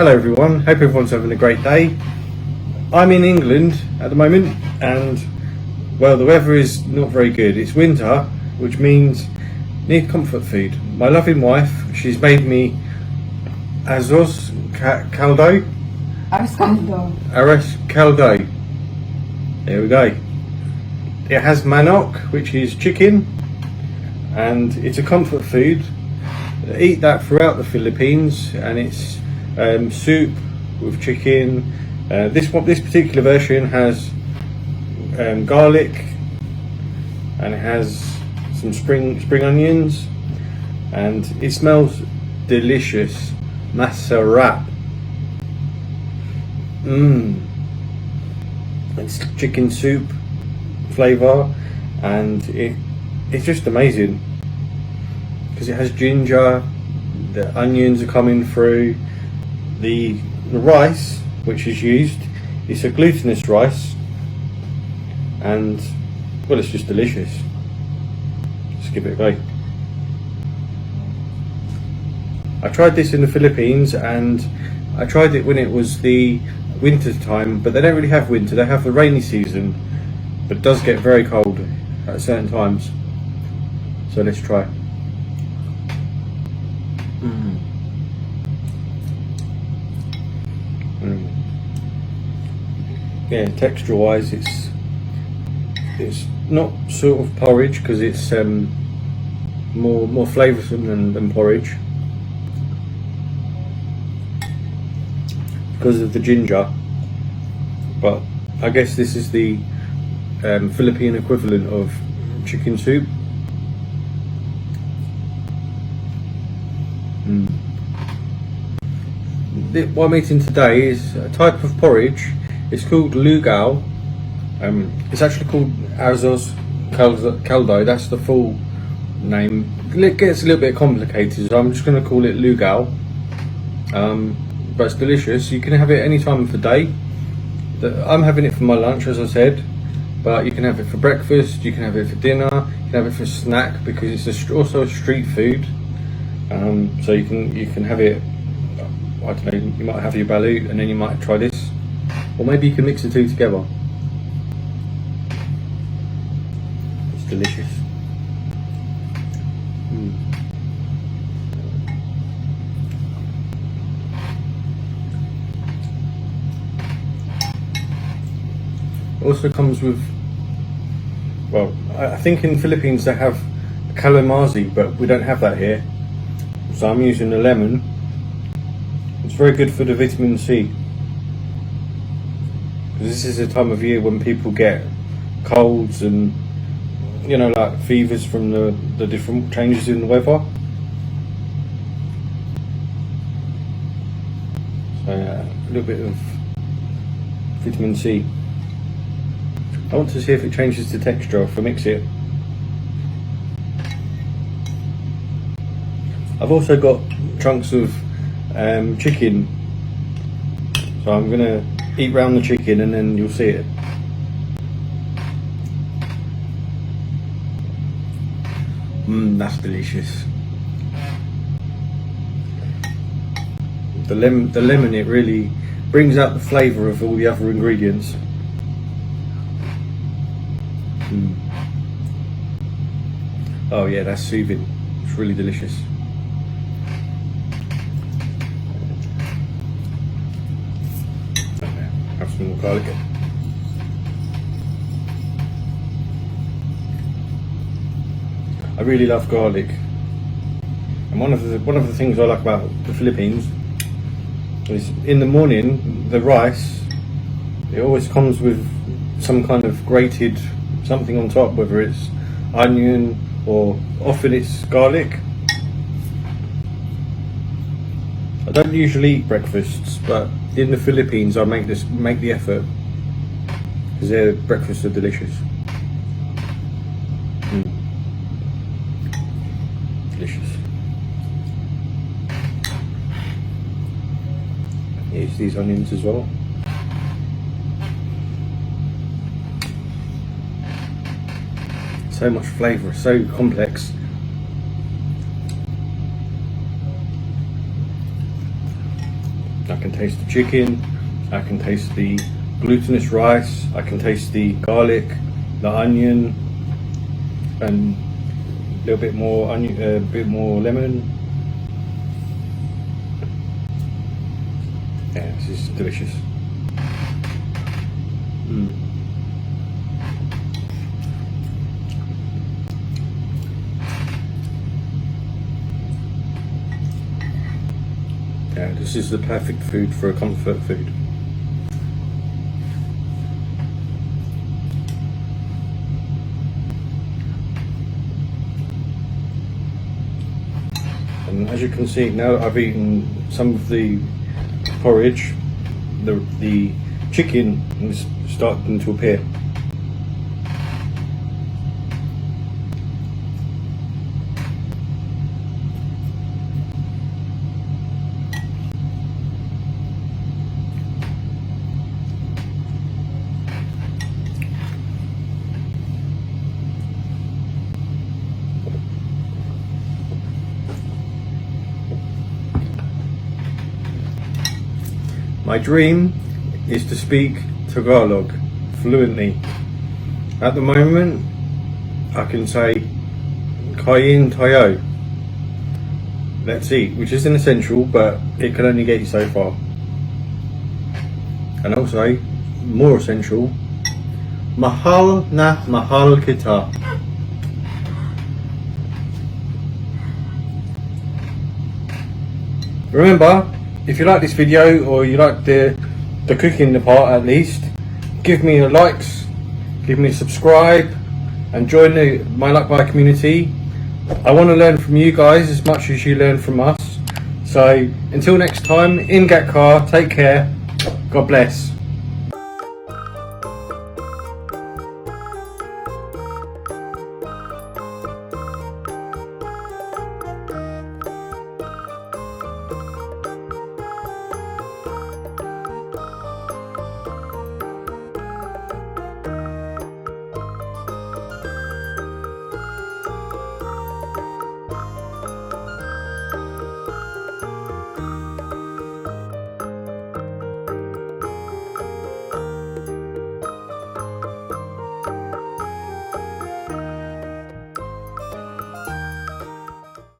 Hello everyone, hope everyone's having a great day. I'm in England at the moment and well, the weather is not very good. It's winter, which means need comfort food. My loving wife, she's made me Arroz Caldo. Arroz Caldo. Arroz Caldo. There we go. It has manok, which is chicken, and it's a comfort food. Eat that throughout the Philippines, and it's soup with chicken. This particular version has garlic, and it has some spring onions, and it smells delicious. Masarap. It's chicken soup flavour, and it's just amazing because it has ginger, the onions are coming through, the rice which is used, it's a glutinous rice, and well, it's just delicious. Let's give it a go. I tried this in the Philippines, and I tried it when it was the winter time, but they don't really have winter, they have the rainy season, but it does get very cold at certain times. So let's try. Yeah, texture wise it's not sort of porridge because it's more flavoursome than porridge because of the ginger, but I guess this is the Philippine equivalent of chicken soup. What I'm eating today is a type of porridge. It's called Lugaw. It's actually called Arroz Caldo. That's the full name. It gets a little bit complicated, so I'm just going to call it Lugaw. But it's delicious. You can have it any time of the day. I'm having it for my lunch, as I said, but you can have it for breakfast, you can have it for dinner, you can have it for a snack because it's also a street food. So you can have it, I don't know, you might have your balut and then you might try this, or maybe you can mix the two together. It's delicious. Also comes with, well, I think in the Philippines they have calamari, but we don't have that here. So I'm using a lemon. It's very good for the vitamin C. Because this is the time of year when people get colds and, you know, like fevers from the different changes in the weather. So a little bit of vitamin C. I want to see if it changes the texture if I mix it. I've also got chunks of chicken, so I'm gonna eat round the chicken and then you'll see it. That's delicious. The lemon, it really brings out the flavour of all the other ingredients. Oh yeah, that's soothing. It's really delicious. Okay, have some more garlic. I really love garlic, and one of the things I like about the Philippines is in the morning the rice, it always comes with some kind of grated something on top, whether it's onion or often it's garlic. I don't usually eat breakfasts, but in the Philippines I make the effort because their breakfasts are delicious. Delicious. Here's these onions as well. So much flavour, so complex. I can taste the chicken, I can taste the glutinous rice, I can taste the garlic, the onion, and a little bit more onion, a bit more lemon. Yeah, this is delicious. Yeah, this is the perfect food for a comfort food. And as you can see, now I've eaten some of the porridge, the chicken is starting to appear. My dream is to speak Tagalog fluently. At the moment, I can say kain tayo. Let's eat, which isn't essential, but it can only get you so far. And also, more essential, mahal na mahal kita. Remember, if you like this video, or you like the cooking part at least, give me a likes, give me a subscribe, and join the Mylakbay community. I want to learn from you guys as much as you learn from us. So until next time, in Gatkar, take care, God bless.